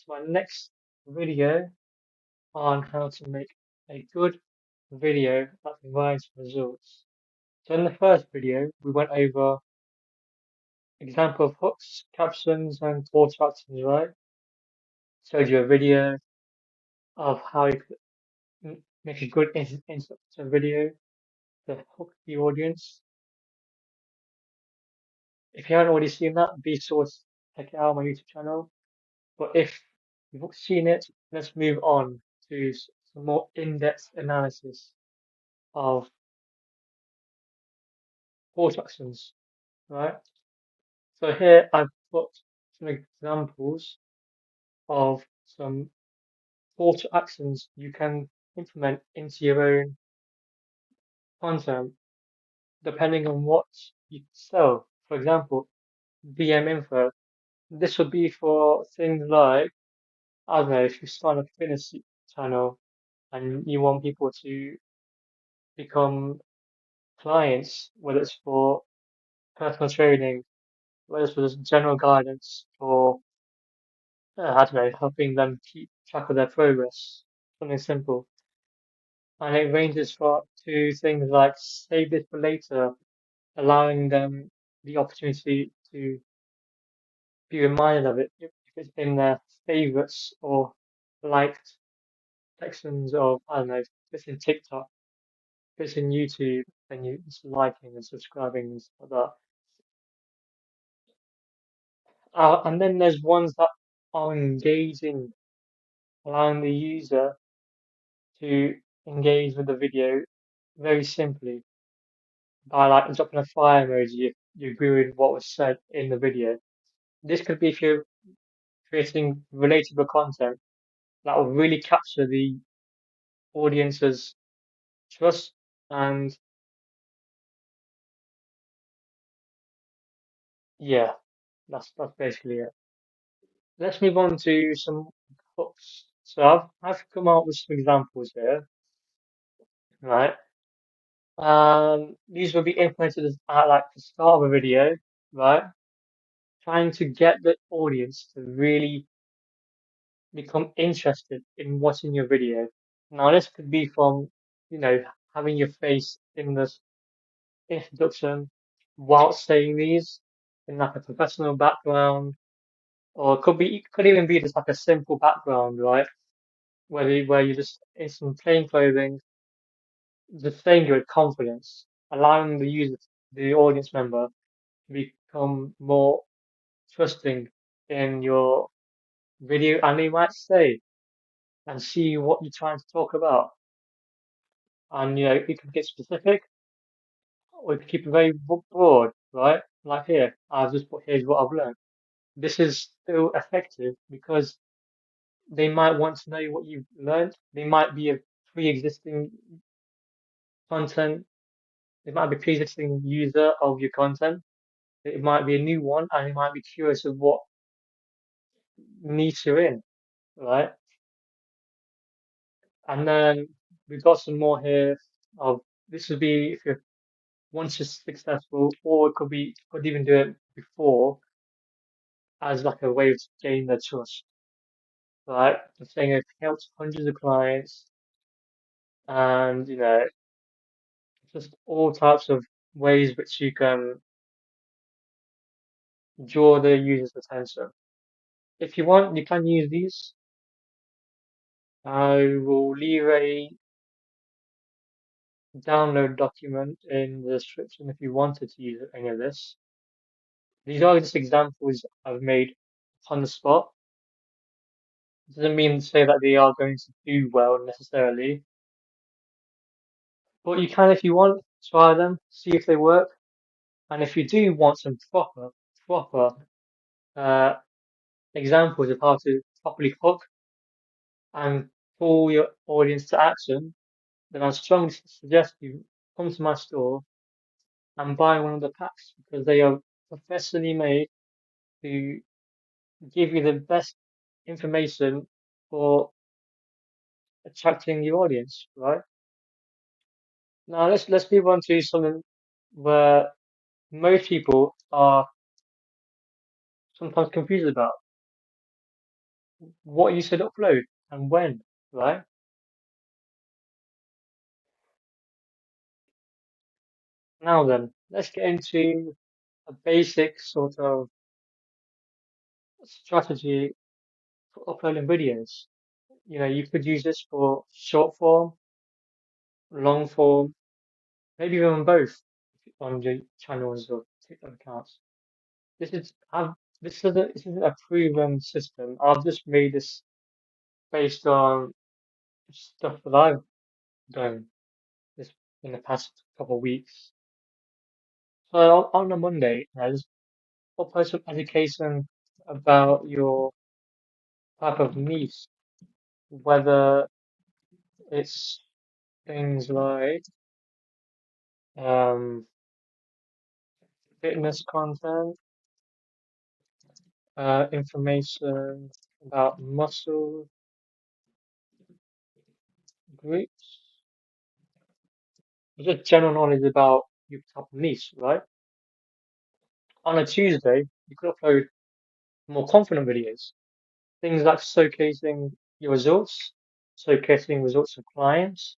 to my next video on how to make a good video that provides results. So in the first video, we went over example of hooks, captions, and call to actions, right? Showed you a video of how you could make a good introductory video to hook the audience. If you haven't already seen that, be sure to check it out on my YouTube channel. But if you've seen it, let's move on to some more in-depth analysis of call to actions, right? So here I've put some examples of some call to actions you can implement into your own content depending on what you sell. For example, DM info. This would be for things like, I don't know, if you start a fitness channel and you want people to become clients, whether it's for personal training, whether it's for just general guidance, or I don't know, helping them keep track of their progress, something simple. And it ranges to things like save this for later, allowing them the opportunity to be reminded of it if it's in their favorites or liked sections of, I don't know, if it's in TikTok, if it's in YouTube, then you just liking and subscribing and stuff like that. And then there's ones that are engaging, allowing the user to engage with the video very simply by like dropping a fire emoji if you agree with what was said in the video. This could be if you're creating relatable content that will really capture the audience's trust and yeah, that's basically it. Let's move on to some hooks. So I've come up with some examples here, right? These will be implemented at like the start of a video, right? Trying to get the audience to really become interested in watching your video. Now, this could be from, having your face in the introduction while saying these in like a professional background, or it could even be just like a simple background, right? Where you're just in some plain clothing, just saying it with confidence, allowing the audience member to become more trusting in your video, and they might stay and see what you're trying to talk about. And you can get specific, or you can keep it very broad, right? Like here, I've just put here's what I've learned. This is still effective because they might want to know what you've learned. They might be a pre-existing content. They might be pre-existing user of your content. It might be a new one, and they might be curious of what niche you're in, right? And then we've got some more here of this would be if you're once you're successful, or it could even do it before as like a way to gain their trust, right? I'm saying it helps hundreds of clients and just all types of ways which you can draw the user's attention. If you want, you can use these. I will leave a download document in the description if you wanted to use any of this. These are just examples I've made on the spot. Doesn't mean to say that they are going to do well necessarily, but you can, if you want, try them, see if they work. And if you do want some proper uh, examples of how to properly hook and pull your audience to action, then I strongly suggest you come to my store and buy one of the packs because they are professionally made to give you the best information for attracting your audience, right? Now let's move on to something where most people are sometimes confused about. what you should upload and when, right? Now then, let's get into a basic sort of strategy for uploading videos. You could use this for short form, long form, maybe even both on your channels or TikTok accounts. This is I've this is a proven system. I've just made this based on stuff that I've done this in the past couple of weeks. So on a Monday, I just upload some education about your type of niche, whether it's things like um, fitness content, information about muscle groups, just general knowledge about your type of niche, right? On a Tuesday, you could upload more confident videos, things like showcasing your results, showcasing results of clients.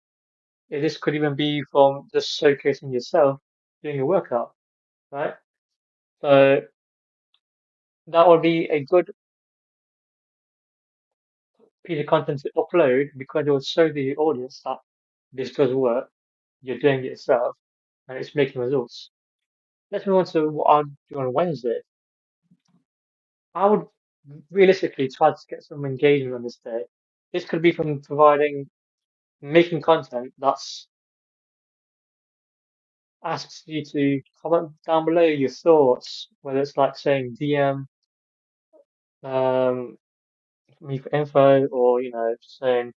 This could even be from just showcasing yourself doing a workout, right? So that would be a good piece of content to upload because it will show the audience that this does work, you're doing it yourself, and it's making results. Let's move on to what I'll do on Wednesday. I would realistically try to get some engagement on this day. This could be from making content that's asks you to comment down below your thoughts, whether it's like saying DM me for info, or just saying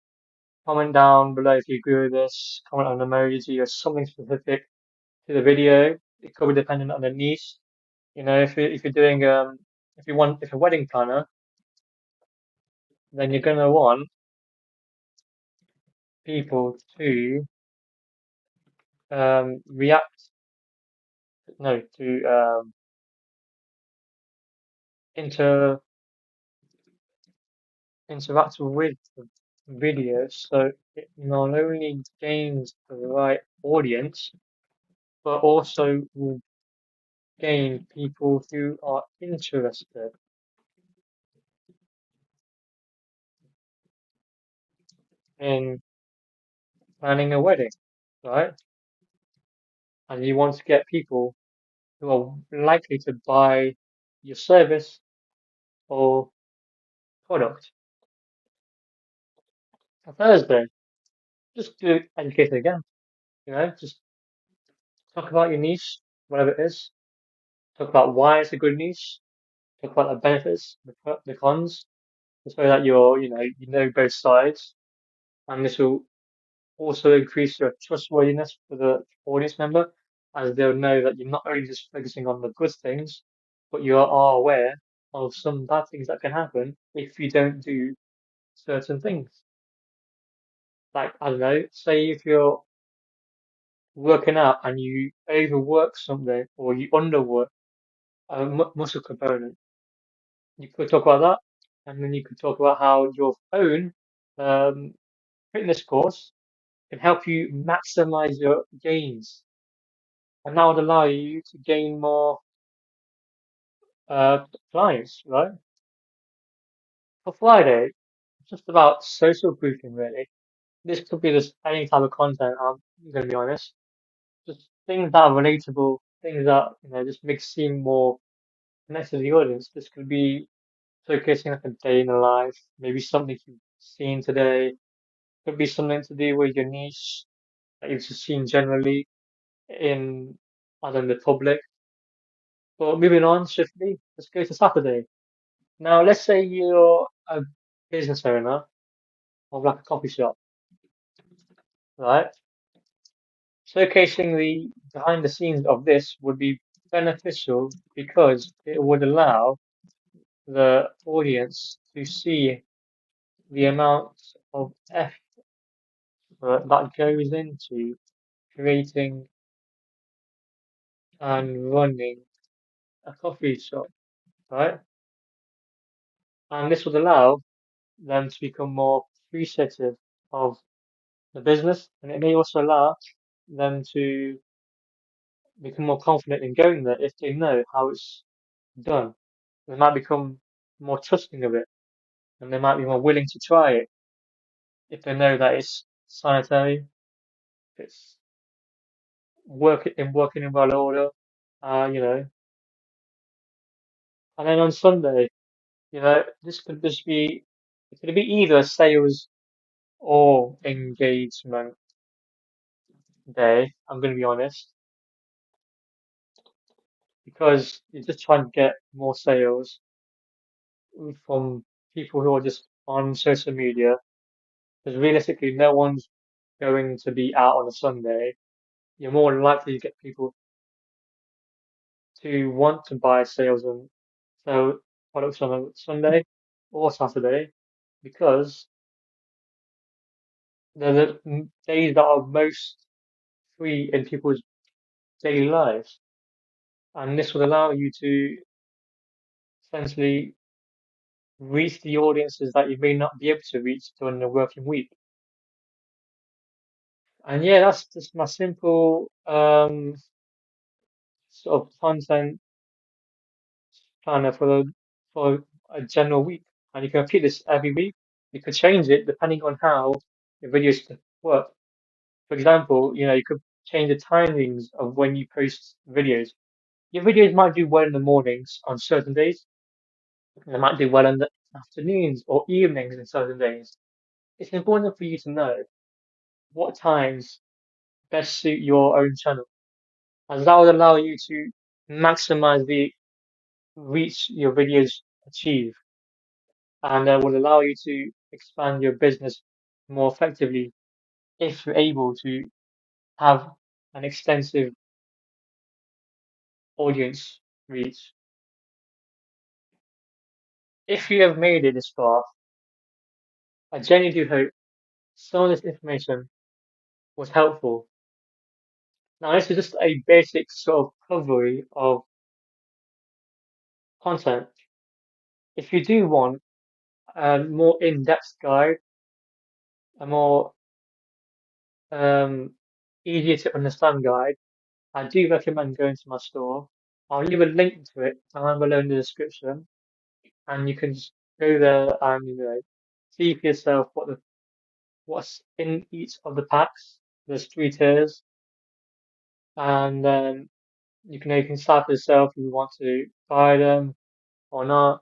comment down below if you agree with this, comment on an emoji or something specific to the video. It could be dependent on the niche. If you're doing if a wedding planner, then you're gonna want people to react no to inter interact with the video, so it not only gains the right audience, but also will gain people who are interested in planning a wedding, right? And you want to get people who are likely to buy your service or product. On Thursday, just do educate again, just talk about your niche, whatever it is. Talk about why it's a good niche. Talk about the benefits, the cons, so that you know both sides, and this will also increase your trustworthiness for the audience member, as they'll know that you're not only just focusing on the good things, but you are aware of some bad things that can happen if you don't do certain things. Like, I don't know, say if you're working out and you overwork something or you underwork a muscle component, you could talk about that, and then you could talk about how your own um, fitness course can help you maximize your gains, and that would allow you to gain more clients, right? For Friday, it's just about social proofing, really. This could be just any type of content. I'm gonna be honest, just things that are relatable, things that just make seem more connected to the audience. This could be showcasing like a day in the life, maybe something you've seen today. Could be something to do with your niche that you've just seen generally in other than the public. But moving on swiftly, let's go to Saturday. Now, let's say you're a business owner of like a coffee shop, right? Showcasing the behind the scenes of this would be beneficial because it would allow the audience to see the amount of effort that goes into creating and running a coffee shop, right? And this would allow them to become more appreciative of the business, and it may also allow them to become more confident in going there if they know how it's done. They might become more trusting of it, and they might be more willing to try it if they know that it's sanitary, it's working in well order, you know. And then on Sunday, this could just be it could be either a sales or engagement day. I'm going to be honest, because you're just trying to get more sales from people who are just on social media. Because realistically, no one's going to be out on a Sunday. You're more likely to get people to want to buy sales and sell products on a Sunday or Saturday because they're the days that are most free in people's daily lives. And this will allow you to essentially reach the audiences that you may not be able to reach during the working week. And yeah, that's just my simple sort of content planner for a general week. And you can repeat this every week. You could change it depending on how your videos work. For example, you could change the timings of when you post videos. Your videos might do well in the mornings on certain days. They might do well in the afternoons or evenings in certain days. It's important for you to know what times best suit your own channel, as that would allow you to maximize the reach your videos achieve, and will allow you to expand your business more effectively if you're able to have an extensive audience reach. If you have made it this far, I genuinely do hope some of this information was helpful. Now, this is just a basic sort of coverage of content. If you do want a more in-depth guide, a more um, easier to understand guide, I do recommend going to my store. I'll leave a link to it down below in the description, and you can just go there and see for yourself what's in each of the packs. There's 3 tiers, and you can decide for yourself if you want to buy them or not.